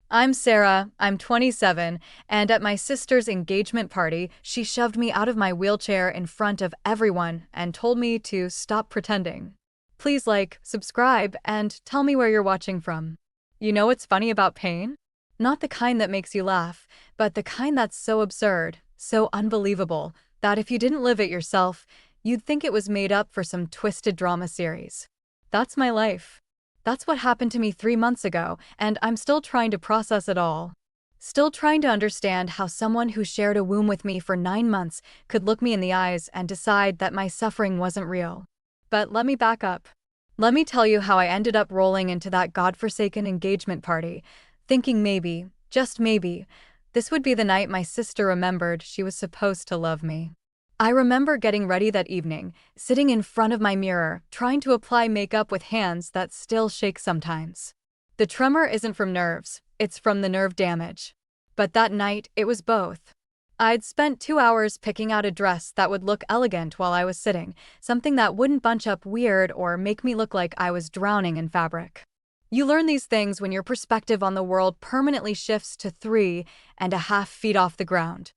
I'm Sarah, I'm 27, and at my sister's engagement party, she shoved me out of my wheelchair in front of everyone and told me to stop pretending. Please like, subscribe, and tell me where you're watching from. You know what's funny about pain? Not the kind that makes you laugh, but the kind that's so absurd, so unbelievable, that if you didn't live it yourself, you'd think it was made up for some twisted drama series. That's my life. That's what happened to me 3 months ago, and I'm still trying to process it all. Still trying to understand how someone who shared a womb with me for 9 months could look me in the eyes and decide that my suffering wasn't real. But let me back up. Let me tell you how I ended up rolling into that godforsaken engagement party, thinking maybe, just maybe, this would be the night my sister remembered she was supposed to love me. I remember getting ready that evening, sitting in front of my mirror, trying to apply makeup with hands that still shake sometimes. The tremor isn't from nerves, it's from the nerve damage. But that night, it was both. I'd spent 2 hours picking out a dress that would look elegant while I was sitting, something that wouldn't bunch up weird or make me look like I was drowning in fabric. You learn these things when your perspective on the world permanently shifts to 3.5 feet off the ground.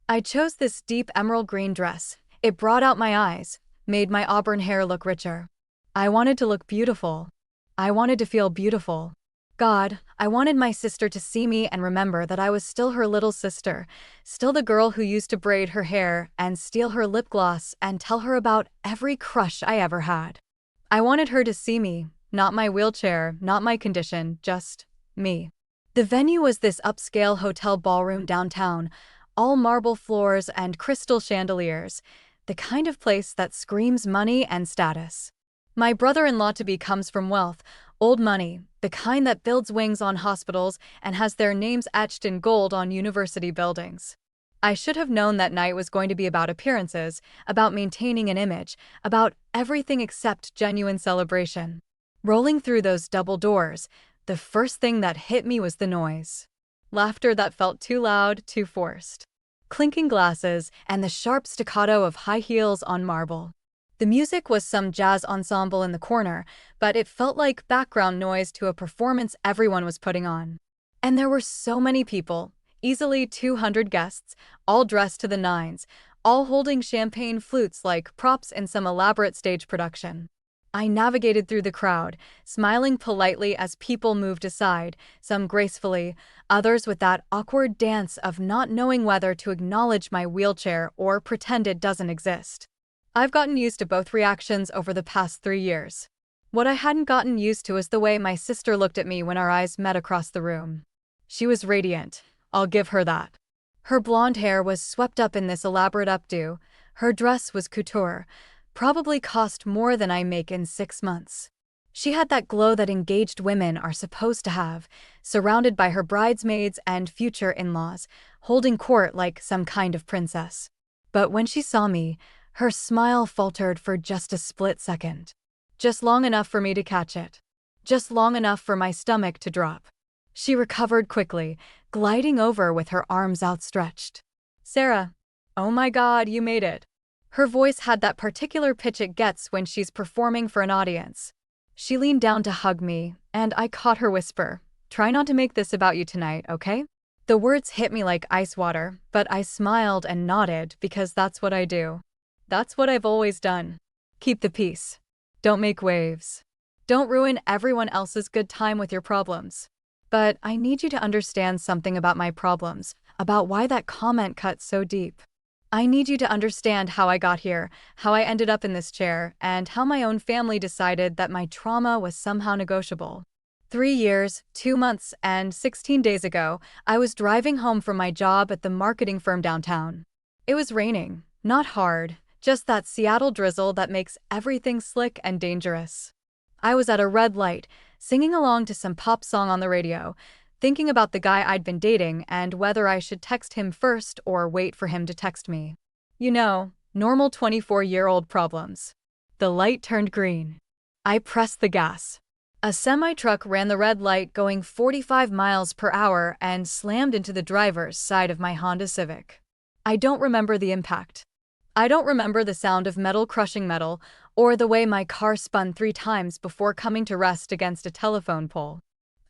I chose this deep emerald green dress. It brought out my eyes, made my auburn hair look richer. I wanted to look beautiful. I wanted to feel beautiful. God, I wanted my sister to see me and remember that I was still her little sister, still the girl who used to braid her hair and steal her lip gloss and tell her about every crush I ever had. I wanted her to see me, not my wheelchair, not my condition, just me. The venue was this upscale hotel ballroom downtown, all marble floors and crystal chandeliers, the kind of place that screams money and status. My brother-in-law-to-be comes from wealth, old money, the kind that builds wings on hospitals and has their names etched in gold on university buildings. I should have known that night was going to be about appearances, about maintaining an image, about everything except genuine celebration. Rolling through those double doors, the first thing that hit me was the noise. Laughter that felt too loud, too forced. Clinking glasses and the sharp staccato of high heels on marble. The music was some jazz ensemble in the corner, but it felt like background noise to a performance everyone was putting on. And there were so many people, easily 200 guests, all dressed to the nines, all holding champagne flutes like props in some elaborate stage production. I navigated through the crowd, smiling politely as people moved aside, some gracefully, others with that awkward dance of not knowing whether to acknowledge my wheelchair or pretend it doesn't exist. I've gotten used to both reactions over the past 3 years. What I hadn't gotten used to is the way my sister looked at me when our eyes met across the room. She was radiant, I'll give her that. Her blonde hair was swept up in this elaborate updo, her dress was couture, probably cost more than I make in 6 months. She had that glow that engaged women are supposed to have, surrounded by her bridesmaids and future in-laws, holding court like some kind of princess. But when she saw me, her smile faltered for just a split second. Just long enough for me to catch it. Just long enough for my stomach to drop. She recovered quickly, gliding over with her arms outstretched. Sarah, oh my God, you made it. Her voice had that particular pitch it gets when she's performing for an audience. She leaned down to hug me, and I caught her whisper, "Try not to make this about you tonight, okay?" The words hit me like ice water, but I smiled and nodded because that's what I do. That's what I've always done. Keep the peace. Don't make waves. Don't ruin everyone else's good time with your problems. But I need you to understand something about my problems, about why that comment cut so deep. I need you to understand how I got here, how I ended up in this chair, and how my own family decided that my trauma was somehow negotiable. 3 years, 2 months, and 16 days ago, I was driving home from my job at the marketing firm downtown. It was raining, not hard, just that Seattle drizzle that makes everything slick and dangerous. I was at a red light, singing along to some pop song on the radio, thinking about the guy I'd been dating and whether I should text him first or wait for him to text me. You know, normal 24-year-old problems. The light turned green. I pressed the gas. A semi-truck ran the red light going 45 miles per hour and slammed into the driver's side of my Honda Civic. I don't remember the impact. I don't remember the sound of metal crushing metal or the way my car spun 3 times before coming to rest against a telephone pole.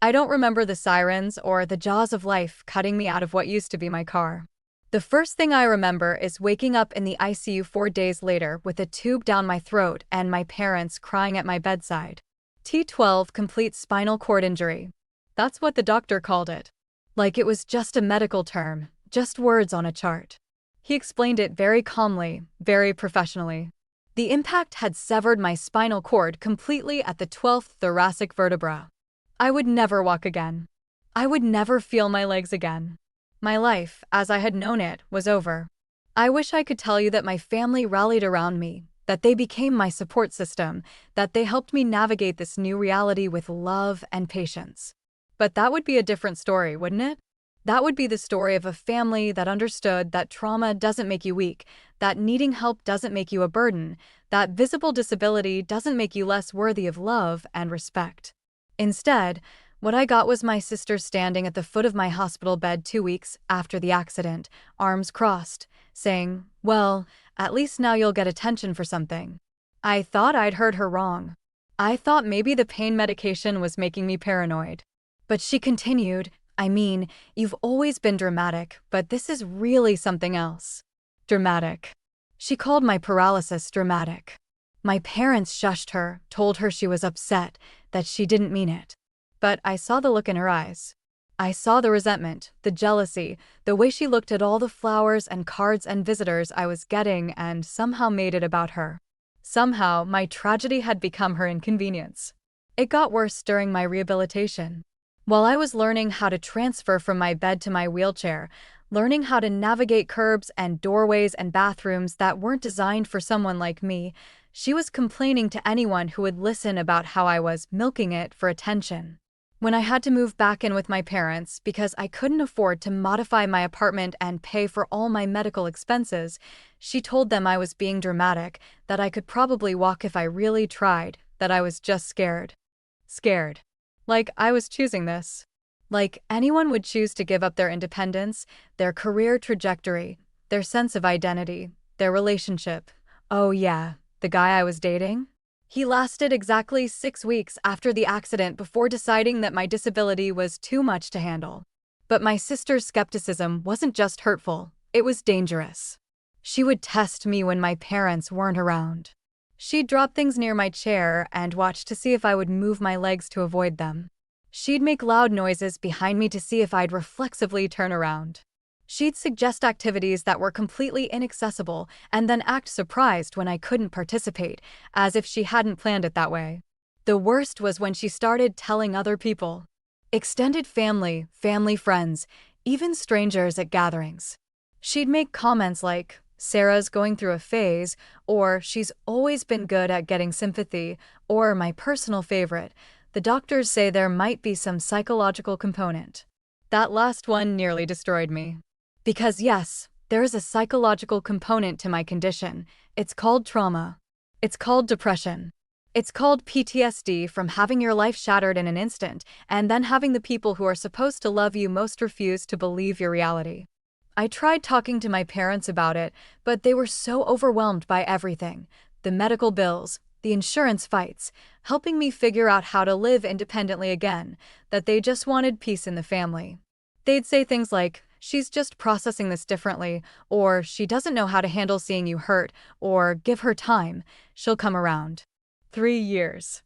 I don't remember the sirens or the jaws of life cutting me out of what used to be my car. The first thing I remember is waking up in the ICU 4 days later with a tube down my throat and my parents crying at my bedside. T12 complete spinal cord injury. That's what the doctor called it. Like it was just a medical term, just words on a chart. He explained it very calmly, very professionally. The impact had severed my spinal cord completely at the 12th thoracic vertebra. I would never walk again. I would never feel my legs again. My life, as I had known it, was over. I wish I could tell you that my family rallied around me, that they became my support system, that they helped me navigate this new reality with love and patience. But that would be a different story, wouldn't it? That would be the story of a family that understood that trauma doesn't make you weak, that needing help doesn't make you a burden, that visible disability doesn't make you less worthy of love and respect. Instead, what I got was my sister standing at the foot of my hospital bed 2 weeks after the accident, arms crossed, saying, "Well, at least now you'll get attention for something." I thought I'd heard her wrong. I thought maybe the pain medication was making me paranoid. But she continued, "I mean, you've always been dramatic, but this is really something else." Dramatic. She called my paralysis dramatic. My parents shushed her, told her she was upset, that she didn't mean it. But I saw the look in her eyes. I saw the resentment, the jealousy, the way she looked at all the flowers and cards and visitors I was getting and somehow made it about her. Somehow, my tragedy had become her inconvenience. It got worse during my rehabilitation. While I was learning how to transfer from my bed to my wheelchair, learning how to navigate curbs and doorways and bathrooms that weren't designed for someone like me, she was complaining to anyone who would listen about how I was milking it for attention. When I had to move back in with my parents because I couldn't afford to modify my apartment and pay for all my medical expenses, she told them I was being dramatic, that I could probably walk if I really tried, that I was just scared. Scared. Like I was choosing this. Like anyone would choose to give up their independence, their career trajectory, their sense of identity, their relationship. Oh yeah, the guy I was dating? He lasted exactly 6 weeks after the accident before deciding that my disability was too much to handle. But my sister's skepticism wasn't just hurtful, it was dangerous. She would test me when my parents weren't around. She'd drop things near my chair and watch to see if I would move my legs to avoid them. She'd make loud noises behind me to see if I'd reflexively turn around. She'd suggest activities that were completely inaccessible and then act surprised when I couldn't participate, as if she hadn't planned it that way. The worst was when she started telling other people. Extended family, family friends, even strangers at gatherings. She'd make comments like, "Sarah's going through a phase," or "She's always been good at getting sympathy," or my personal favorite, "The doctors say there might be some psychological component." That last one nearly destroyed me. Because yes, there is a psychological component to my condition. It's called trauma. It's called depression. It's called PTSD from having your life shattered in an instant and then having the people who are supposed to love you most refuse to believe your reality. I tried talking to my parents about it, but they were so overwhelmed by everything, the medical bills, the insurance fights, helping me figure out how to live independently again, that they just wanted peace in the family. They'd say things like, "She's just processing this differently," or "She doesn't know how to handle seeing you hurt," or "Give her time, she'll come around." 3 years.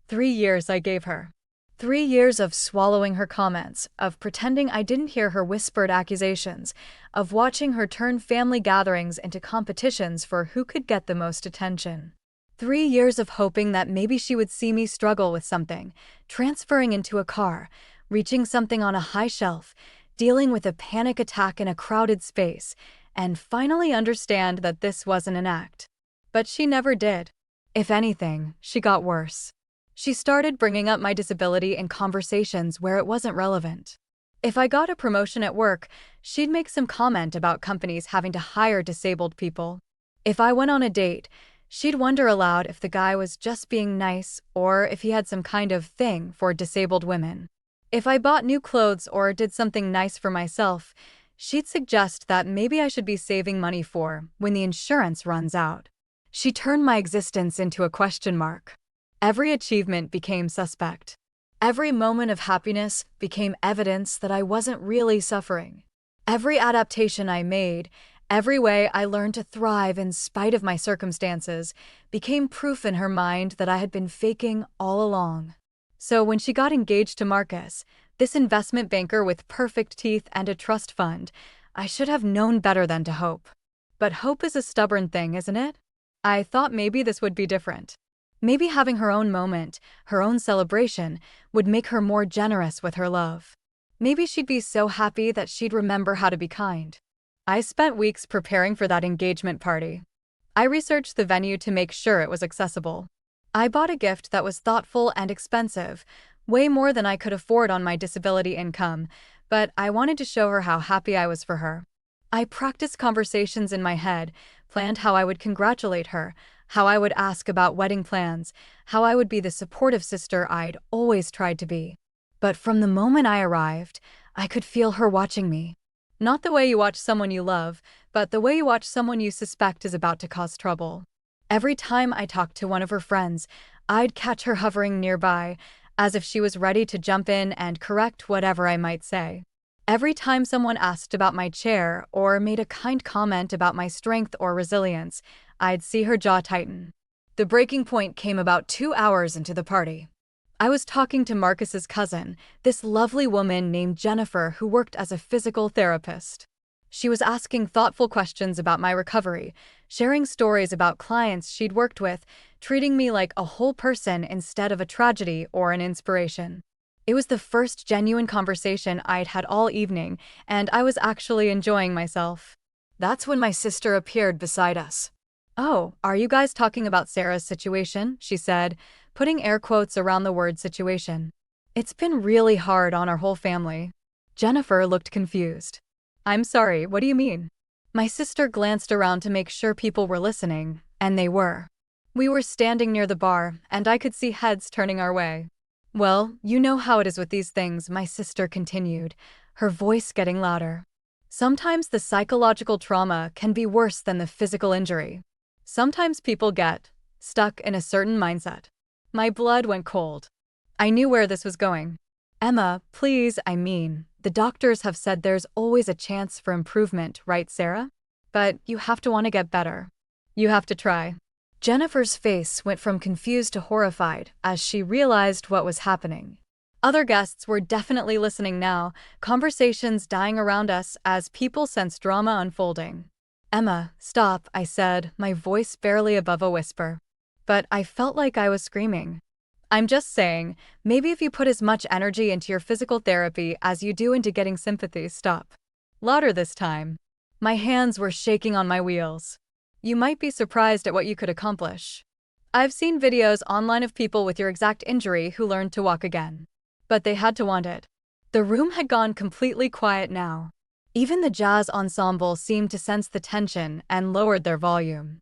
3 years I gave her. 3 years of swallowing her comments, of pretending I didn't hear her whispered accusations, of watching her turn family gatherings into competitions for who could get the most attention. 3 years of hoping that maybe she would see me struggle with something, transferring into a car, reaching something on a high shelf, dealing with a panic attack in a crowded space, and finally understand that this wasn't an act. But she never did. If anything, she got worse. She started bringing up my disability in conversations where it wasn't relevant. If I got a promotion at work, she'd make some comment about companies having to hire disabled people. If I went on a date, she'd wonder aloud if the guy was just being nice or if he had some kind of thing for disabled women. If I bought new clothes or did something nice for myself, she'd suggest that maybe I should be saving money for when the insurance runs out. She turned my existence into a question mark. Every achievement became suspect. Every moment of happiness became evidence that I wasn't really suffering. Every adaptation I made, every way I learned to thrive in spite of my circumstances, became proof in her mind that I had been faking all along. So when she got engaged to Marcus, this investment banker with perfect teeth and a trust fund, I should have known better than to hope. But hope is a stubborn thing, isn't it? I thought maybe this would be different. Maybe having her own moment, her own celebration, would make her more generous with her love. Maybe she'd be so happy that she'd remember how to be kind. I spent weeks preparing for that engagement party. I researched the venue to make sure it was accessible. I bought a gift that was thoughtful and expensive, way more than I could afford on my disability income, but I wanted to show her how happy I was for her. I practiced conversations in my head, planned how I would congratulate her, how I would ask about wedding plans, how I would be the supportive sister I'd always tried to be. But from the moment I arrived, I could feel her watching me. Not the way you watch someone you love, but the way you watch someone you suspect is about to cause trouble. Every time I talked to one of her friends, I'd catch her hovering nearby, as if she was ready to jump in and correct whatever I might say. Every time someone asked about my chair or made a kind comment about my strength or resilience, I'd see her jaw tighten. The breaking point came about 2 hours into the party. I was talking to Marcus's cousin, this lovely woman named Jennifer who worked as a physical therapist. She was asking thoughtful questions about my recovery, sharing stories about clients she'd worked with, treating me like a whole person instead of a tragedy or an inspiration. It was the first genuine conversation I'd had all evening, and I was actually enjoying myself. That's when my sister appeared beside us. "Oh, are you guys talking about Sarah's situation?" she said, putting air quotes around the word situation. "It's been really hard on our whole family." Jennifer looked confused. "I'm sorry, what do you mean?" My sister glanced around to make sure people were listening, and they were. We were standing near the bar, and I could see heads turning our way. "Well, you know how it is with these things," my sister continued, her voice getting louder. "Sometimes the psychological trauma can be worse than the physical injury. Sometimes people get stuck in a certain mindset." My blood went cold. I knew where this was going. "Emma, please, the doctors have said there's always a chance for improvement, right, Sarah? But you have to want to get better. You have to try." Jennifer's face went from confused to horrified as she realized what was happening. Other guests were definitely listening now, conversations dying around us as people sensed drama unfolding. "Emma, stop," I said, my voice barely above a whisper. But I felt like I was screaming. "I'm just saying, maybe if you put as much energy into your physical therapy as you do into getting sympathy, stop." Louder this time. My hands were shaking on my wheels. "You might be surprised at what you could accomplish. I've seen videos online of people with your exact injury who learned to walk again. But they had to want it." The room had gone completely quiet now. Even the jazz ensemble seemed to sense the tension and lowered their volume.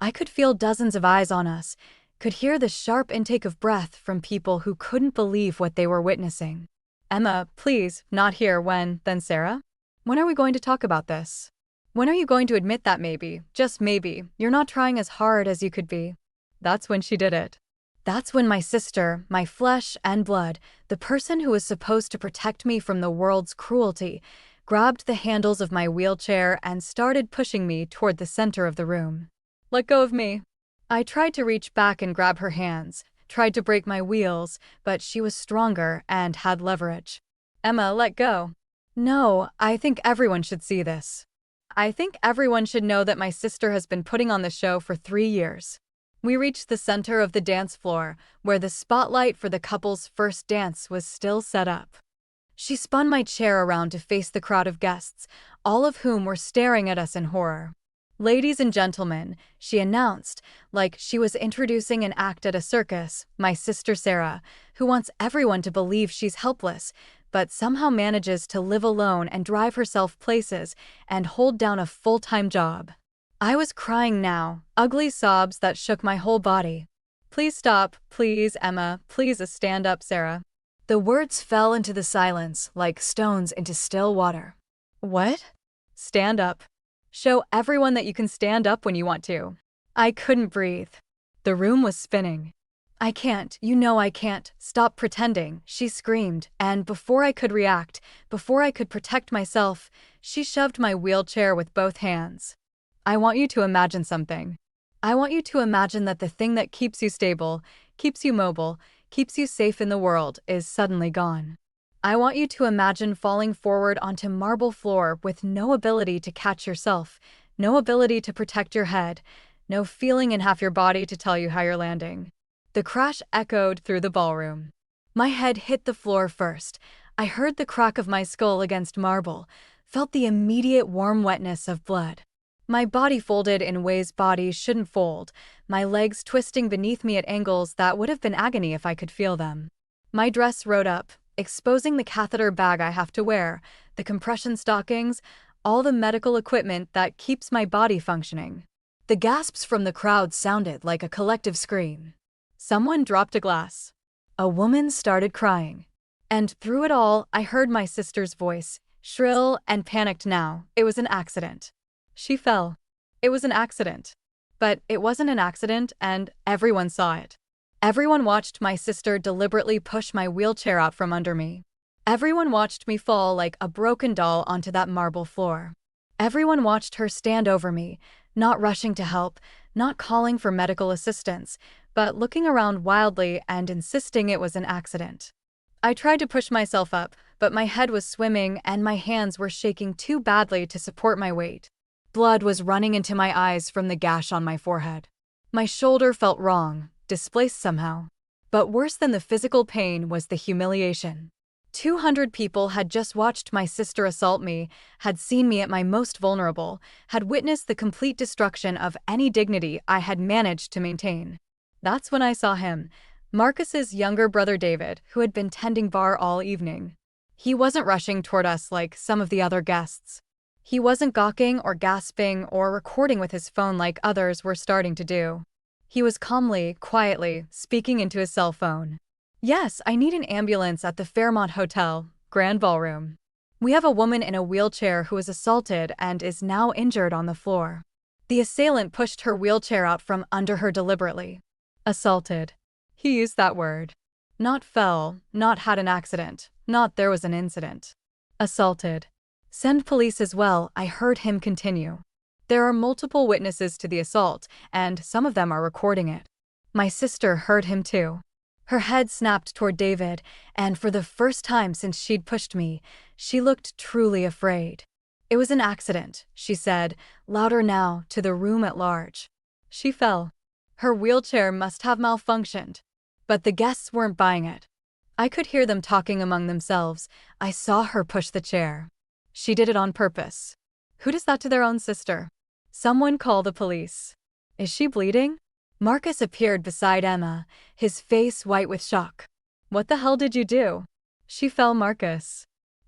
I could feel dozens of eyes on us, could hear the sharp intake of breath from people who couldn't believe what they were witnessing. "Emma, please, not here, when, then Sarah? When are we going to talk about this? When are you going to admit that maybe, just maybe, you're not trying as hard as you could be?" That's when she did it. That's when my sister, my flesh and blood, the person who was supposed to protect me from the world's cruelty, grabbed the handles of my wheelchair and started pushing me toward the center of the room. "Let go of me." I tried to reach back and grab her hands, tried to break my wheels, but she was stronger and had leverage. "Emma, let go." "No, I think everyone should see this. I think everyone should know that my sister has been putting on the show for 3 years." We reached the center of the dance floor, where the spotlight for the couple's first dance was still set up. She spun my chair around to face the crowd of guests, all of whom were staring at us in horror. "Ladies and gentlemen," she announced, like she was introducing an act at a circus, "my sister Sarah, who wants everyone to believe she's helpless, but somehow manages to live alone and drive herself places and hold down a full-time job." I was crying now, ugly sobs that shook my whole body. "Please stop, please, Emma, please stand up, Sarah." The words fell into the silence like stones into still water. "What?" "Stand up. Show everyone that you can stand up when you want to." I couldn't breathe. The room was spinning. I can't, you know I can't, stop pretending, she screamed, and before I could react, before I could protect myself, she shoved my wheelchair with both hands. I want you to imagine something. I want you to imagine that the thing that keeps you stable, keeps you mobile, keeps you safe in the world is suddenly gone. I want you to imagine falling forward onto marble floor with no ability to catch yourself, no ability to protect your head, no feeling in half your body to tell you how you're landing. The crash echoed through the ballroom. My head hit the floor first. I heard the crack of my skull against marble, felt the immediate warm wetness of blood. My body folded in ways bodies shouldn't fold, my legs twisting beneath me at angles that would have been agony if I could feel them. My dress rode up, exposing the catheter bag I have to wear, the compression stockings, all the medical equipment that keeps my body functioning. The gasps from the crowd sounded like a collective scream. Someone dropped a glass. A woman started crying. And through it all, I heard my sister's voice, shrill and panicked now. It was an accident. She fell. It was an accident. But it wasn't an accident, and everyone saw it. Everyone watched my sister deliberately push my wheelchair out from under me. Everyone watched me fall like a broken doll onto that marble floor. Everyone watched her stand over me, not rushing to help, not calling for medical assistance, but looking around wildly and insisting it was an accident. I tried to push myself up, but my head was swimming and my hands were shaking too badly to support my weight. Blood was running into my eyes from the gash on my forehead. My shoulder felt wrong, displaced somehow. But worse than the physical pain was the humiliation. 200 people had just watched my sister assault me, had seen me at my most vulnerable, had witnessed the complete destruction of any dignity I had managed to maintain. That's when I saw him, Marcus's younger brother David, who had been tending bar all evening. He wasn't rushing toward us like some of the other guests. He wasn't gawking or gasping or recording with his phone like others were starting to do. He was calmly, quietly, speaking into his cell phone. Yes, I need an ambulance at the Fairmont Hotel, Grand Ballroom. We have a woman in a wheelchair who was assaulted and is now injured on the floor. The assailant pushed her wheelchair out from under her deliberately. Assaulted. He used that word. Not fell, not had an accident, not there was an incident. Assaulted. Send police as well, I heard him continue. There are multiple witnesses to the assault, and some of them are recording it. My sister heard him too. Her head snapped toward David, and for the first time since she'd pushed me, she looked truly afraid. It was an accident, she said, louder now, to the room at large. She fell. Her wheelchair must have malfunctioned. But the guests weren't buying it. I could hear them talking among themselves. I saw her push the chair. She did it on purpose. Who does that to their own sister? Someone call the police. Is she bleeding? Marcus appeared beside Emma, his face white with shock. What the hell did you do? She fell, Marcus.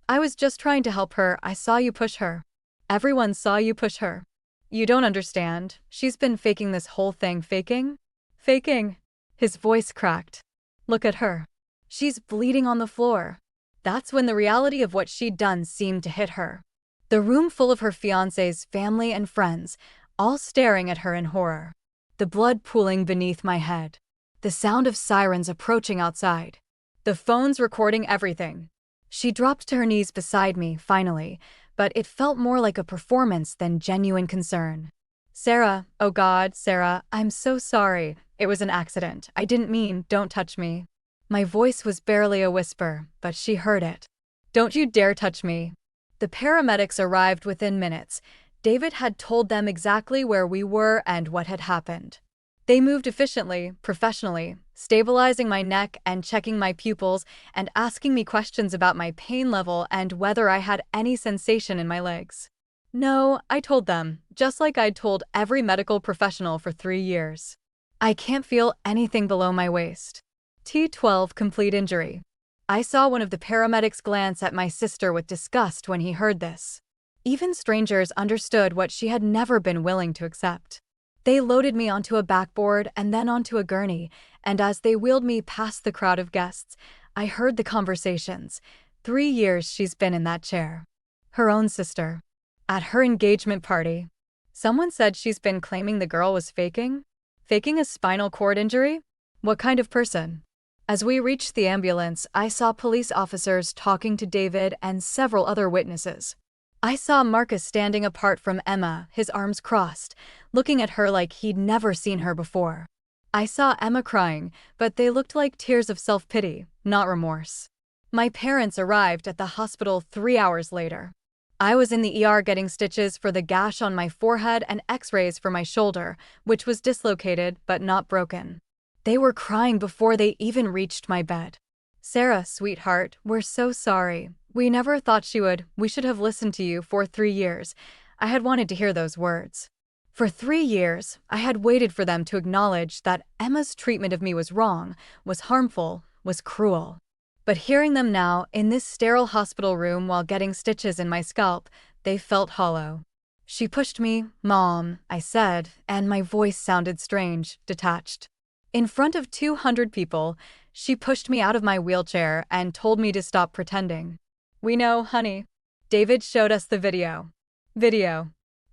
I was just trying to help her. I saw you push her. Everyone saw you push her. You don't understand. She's been faking this whole thing. Faking? Faking. His voice cracked. Look at her. She's bleeding on the floor. That's when the reality of what she'd done seemed to hit her. The room full of her fiancé's family and friends, all staring at her in horror. The blood pooling beneath my head. The sound of sirens approaching outside. The phones recording everything. She dropped to her knees beside me, finally, but it felt more like a performance than genuine concern. Sarah, oh God, Sarah, I'm so sorry. It was an accident. I didn't mean, don't touch me. My voice was barely a whisper, but she heard it. Don't you dare touch me. The paramedics arrived within minutes. David had told them exactly where we were and what had happened. They moved efficiently, professionally, stabilizing my neck and checking my pupils and asking me questions about my pain level and whether I had any sensation in my legs. No, I told them, just like I'd told every medical professional for 3 years. I can't feel anything below my waist. T12 complete injury. I saw one of the paramedics glance at my sister with disgust when he heard this. Even strangers understood what she had never been willing to accept. They loaded me onto a backboard and then onto a gurney, and as they wheeled me past the crowd of guests, I heard the conversations. 3 years she's been in that chair. Her own sister. At her engagement party. Someone said she's been claiming the girl was faking? Faking a spinal cord injury? What kind of person? As we reached the ambulance, I saw police officers talking to David and several other witnesses. I saw Marcus standing apart from Emma, his arms crossed, looking at her like he'd never seen her before. I saw Emma crying, but they looked like tears of self-pity, not remorse. My parents arrived at the hospital 3 hours later. I was in the ER getting stitches for the gash on my forehead and x-rays for my shoulder, which was dislocated but not broken. They were crying before they even reached my bed. "Sarah, sweetheart, we're so sorry. We never thought we should have listened to you for 3 years." I had wanted to hear those words. For 3 years, I had waited for them to acknowledge that Emma's treatment of me was wrong, was harmful, was cruel. But hearing them now, in this sterile hospital room while getting stitches in my scalp, they felt hollow. "She pushed me, Mom," I said, and my voice sounded strange, detached. In front of 200 people, she pushed me out of my wheelchair and told me to stop pretending. "We know, honey." David showed us the video.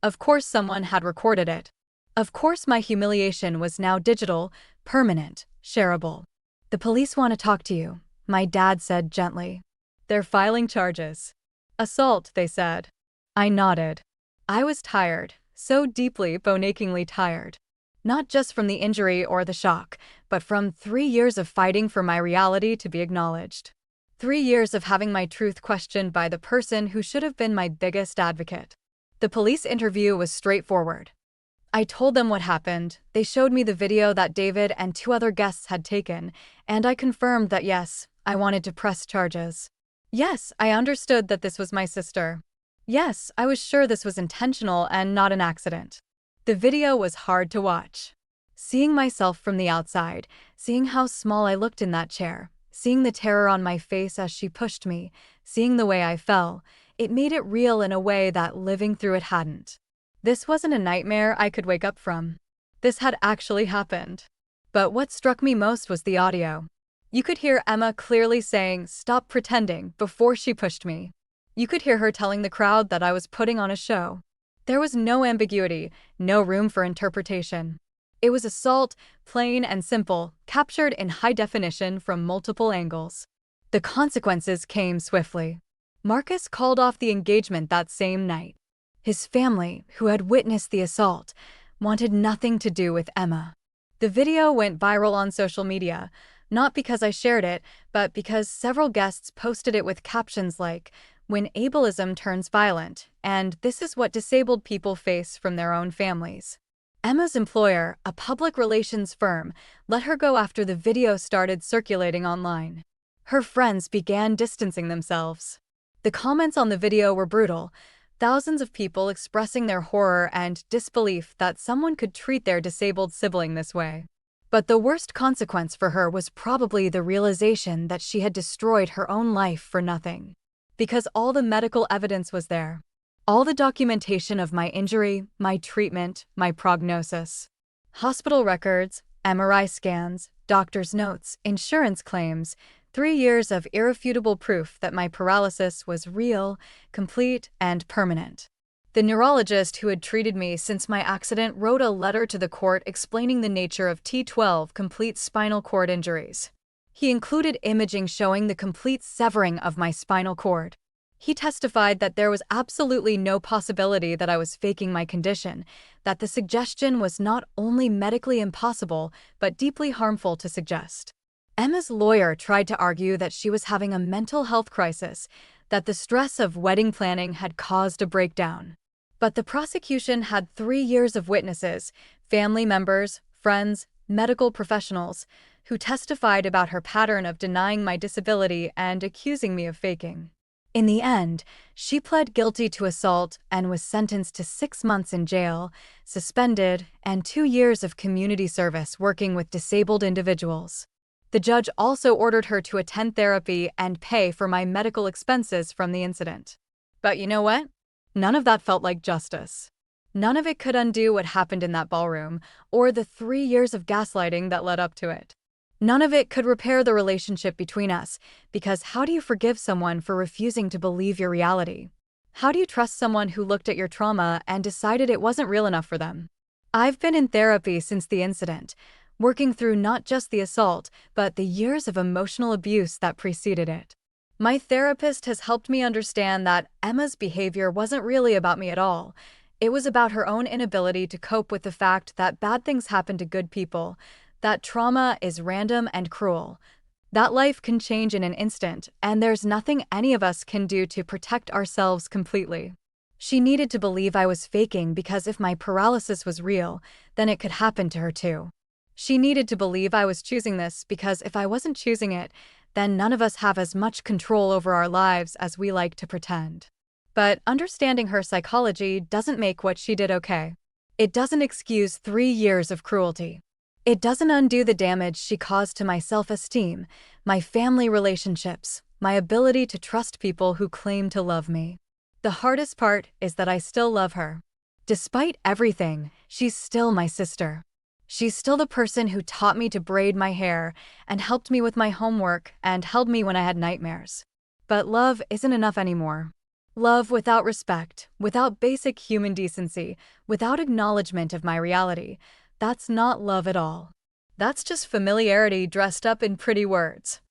Of course someone had recorded it. Of course my humiliation was now digital, permanent, shareable. "The police want to talk to you," my dad said gently. "They're filing charges." "Assault," they said. I nodded. I was tired, so deeply, bone-achingly tired. Not just from the injury or the shock, but from 3 years of fighting for my reality to be acknowledged. 3 years of having my truth questioned by the person who should have been my biggest advocate. The police interview was straightforward. I told them what happened, they showed me the video that David and 2 other guests had taken, and I confirmed that yes, I wanted to press charges. Yes, I understood that this was my sister. Yes, I was sure this was intentional and not an accident. The video was hard to watch. Seeing myself from the outside, seeing how small I looked in that chair, seeing the terror on my face as she pushed me, seeing the way I fell, it made it real in a way that living through it hadn't. This wasn't a nightmare I could wake up from. This had actually happened. But what struck me most was the audio. You could hear Emma clearly saying, "Stop pretending," before she pushed me. You could hear her telling the crowd that I was putting on a show. There was no ambiguity, no room for interpretation. It was assault, plain and simple, captured in high definition from multiple angles. The consequences came swiftly. Marcus called off the engagement that same night. His family, who had witnessed the assault, wanted nothing to do with Emma. The video went viral on social media, not because I shared it, but because several guests posted it with captions like, "When ableism turns violent," and "This is what disabled people face from their own families." Emma's employer, a public relations firm, let her go after the video started circulating online. Her friends began distancing themselves. The comments on the video were brutal, thousands of people expressing their horror and disbelief that someone could treat their disabled sibling this way. But the worst consequence for her was probably the realization that she had destroyed her own life for nothing. Because all the medical evidence was there. All the documentation of my injury, my treatment, my prognosis. Hospital records, MRI scans, doctor's notes, insurance claims, 3 years of irrefutable proof that my paralysis was real, complete, and permanent. The neurologist who had treated me since my accident wrote a letter to the court explaining the nature of T12 complete spinal cord injuries. He included imaging showing the complete severing of my spinal cord. He testified that there was absolutely no possibility that I was faking my condition, that the suggestion was not only medically impossible, but deeply harmful to suggest. Emma's lawyer tried to argue that she was having a mental health crisis, that the stress of wedding planning had caused a breakdown. But the prosecution had 3 years of witnesses, family members, friends, medical professionals, who testified about her pattern of denying my disability and accusing me of faking. In the end, she pled guilty to assault and was sentenced to 6 months in jail, suspended, and 2 years of community service working with disabled individuals. The judge also ordered her to attend therapy and pay for my medical expenses from the incident. But you know what? None of that felt like justice. None of it could undo what happened in that ballroom, or the 3 years of gaslighting that led up to it. None of it could repair the relationship between us, because how do you forgive someone for refusing to believe your reality? How do you trust someone who looked at your trauma and decided it wasn't real enough for them? I've been in therapy since the incident, working through not just the assault, but the years of emotional abuse that preceded it. My therapist has helped me understand that Emma's behavior wasn't really about me at all. It was about her own inability to cope with the fact that bad things happen to good people, that trauma is random and cruel, that life can change in an instant, and there's nothing any of us can do to protect ourselves completely. She needed to believe I was faking because if my paralysis was real, then it could happen to her too. She needed to believe I was choosing this because if I wasn't choosing it, then none of us have as much control over our lives as we like to pretend. But understanding her psychology doesn't make what she did okay. It doesn't excuse 3 years of cruelty. It doesn't undo the damage she caused to my self-esteem, my family relationships, my ability to trust people who claim to love me. The hardest part is that I still love her. Despite everything, she's still my sister. She's still the person who taught me to braid my hair and helped me with my homework and held me when I had nightmares. But love isn't enough anymore. Love without respect, without basic human decency, without acknowledgement of my reality, that's not love at all. That's just familiarity dressed up in pretty words.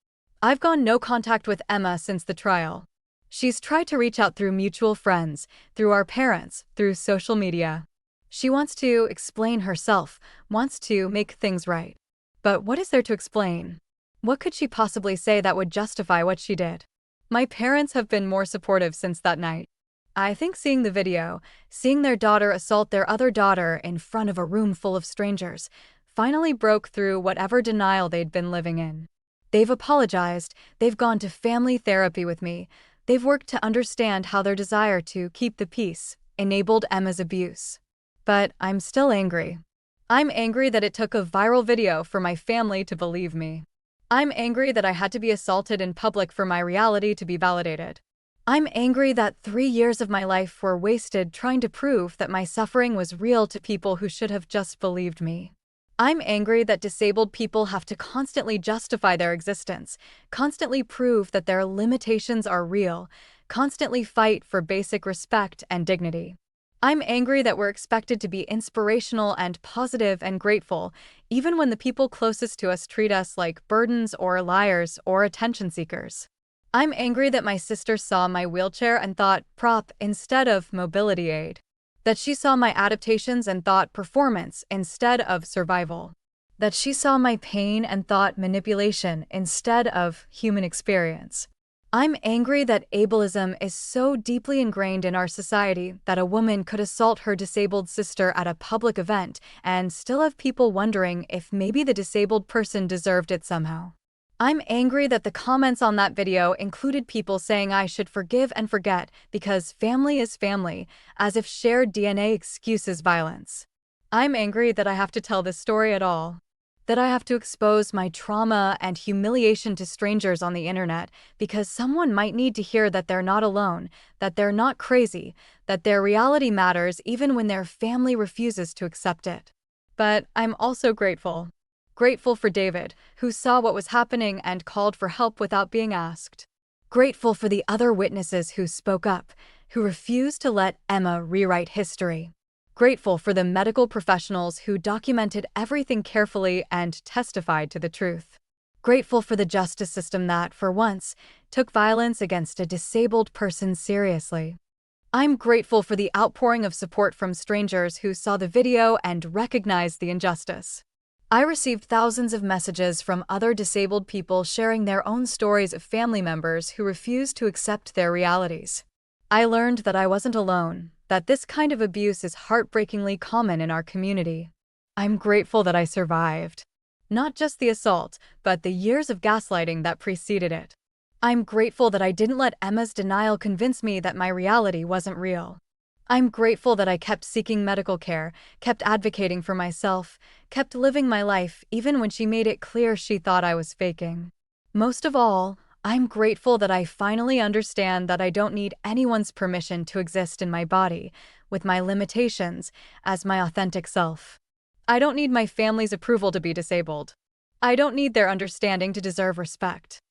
I've gone no contact with Emma since the trial. She's tried to reach out through mutual friends, through our parents, through social media. She wants to explain herself, wants to make things right. But what is there to explain? What could she possibly say that would justify what she did? My parents have been more supportive since that night. I think seeing the video, seeing their daughter assault their other daughter in front of a room full of strangers, finally broke through whatever denial they'd been living in. They've apologized, they've gone to family therapy with me, they've worked to understand how their desire to keep the peace enabled Emma's abuse. But I'm still angry. I'm angry that it took a viral video for my family to believe me. I'm angry that I had to be assaulted in public for my reality to be validated. I'm angry that 3 years of my life were wasted trying to prove that my suffering was real to people who should have just believed me. I'm angry that disabled people have to constantly justify their existence, constantly prove that their limitations are real, constantly fight for basic respect and dignity. I'm angry that we're expected to be inspirational and positive and grateful, even when the people closest to us treat us like burdens or liars or attention seekers. I'm angry that my sister saw my wheelchair and thought prop instead of mobility aid. That she saw my adaptations and thought performance instead of survival. That she saw my pain and thought manipulation instead of human experience. I'm angry that ableism is so deeply ingrained in our society that a woman could assault her disabled sister at a public event and still have people wondering if maybe the disabled person deserved it somehow. I'm angry that the comments on that video included people saying I should forgive and forget because family is family, as if shared DNA excuses violence. I'm angry that I have to tell this story at all. That I have to expose my trauma and humiliation to strangers on the internet because someone might need to hear that they're not alone, that they're not crazy, that their reality matters even when their family refuses to accept it. But I'm also grateful. Grateful for David, who saw what was happening and called for help without being asked. Grateful for the other witnesses who spoke up, who refused to let Emma rewrite history. Grateful for the medical professionals who documented everything carefully and testified to the truth. Grateful for the justice system that, for once, took violence against a disabled person seriously. I'm grateful for the outpouring of support from strangers who saw the video and recognized the injustice. I received thousands of messages from other disabled people sharing their own stories of family members who refused to accept their realities. I learned that I wasn't alone, that this kind of abuse is heartbreakingly common in our community. I'm grateful that I survived. Not just the assault, but the years of gaslighting that preceded it. I'm grateful that I didn't let Emma's denial convince me that my reality wasn't real. I'm grateful that I kept seeking medical care, kept advocating for myself, kept living my life even when she made it clear she thought I was faking. Most of all, I'm grateful that I finally understand that I don't need anyone's permission to exist in my body, with my limitations, as my authentic self. I don't need my family's approval to be disabled. I don't need their understanding to deserve respect.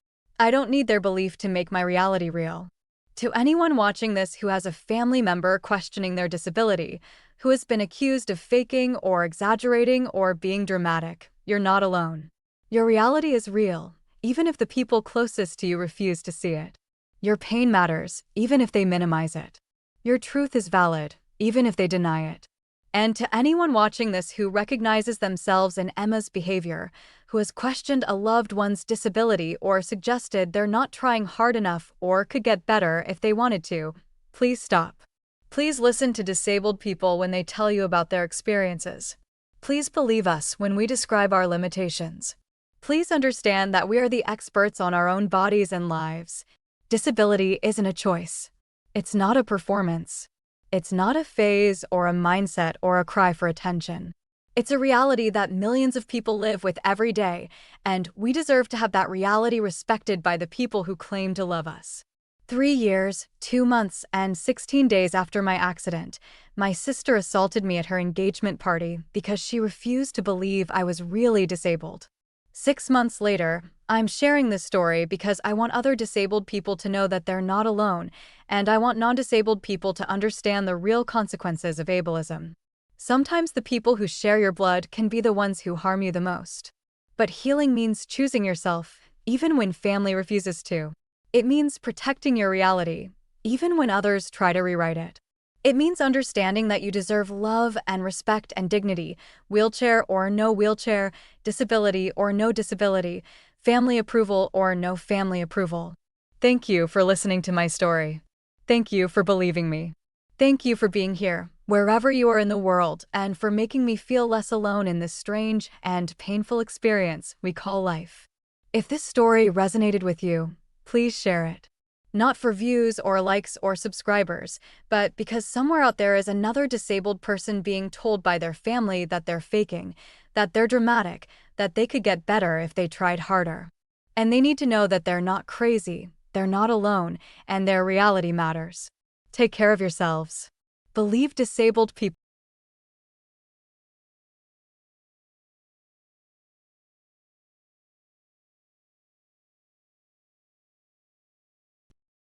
I don't need their belief to make my reality real. To anyone watching this who has a family member questioning their disability, who has been accused of faking or exaggerating or being dramatic, you're not alone. Your reality is real, even if the people closest to you refuse to see it. Your pain matters, even if they minimize it. Your truth is valid, even if they deny it. And to anyone watching this who recognizes themselves in Emma's behavior, who has questioned a loved one's disability or suggested they're not trying hard enough or could get better if they wanted to, please stop. Please listen to disabled people when they tell you about their experiences. Please believe us when we describe our limitations. Please understand that we are the experts on our own bodies and lives. Disability isn't a choice. It's not a performance. It's not a phase or a mindset or a cry for attention. It's a reality that millions of people live with every day, and we deserve to have that reality respected by the people who claim to love us. 3 years, 2 months, and 16 days after my accident, my sister assaulted me at her engagement party because she refused to believe I was really disabled. 6 months later, I'm sharing this story because I want other disabled people to know that they're not alone, and I want non-disabled people to understand the real consequences of ableism. Sometimes the people who share your blood can be the ones who harm you the most. But healing means choosing yourself, even when family refuses to. It means protecting your reality, even when others try to rewrite it. It means understanding that you deserve love and respect and dignity, wheelchair or no wheelchair, disability or no disability, family approval or no family approval. Thank you for listening to my story. Thank you for believing me. Thank you for being here, wherever you are in the world, and for making me feel less alone in this strange and painful experience we call life. If this story resonated with you, please share it. Not for views or likes or subscribers, but because somewhere out there is another disabled person being told by their family that they're faking, that they're dramatic, that they could get better if they tried harder. And they need to know that they're not crazy, they're not alone, and their reality matters. Take care of yourselves. Believe disabled people.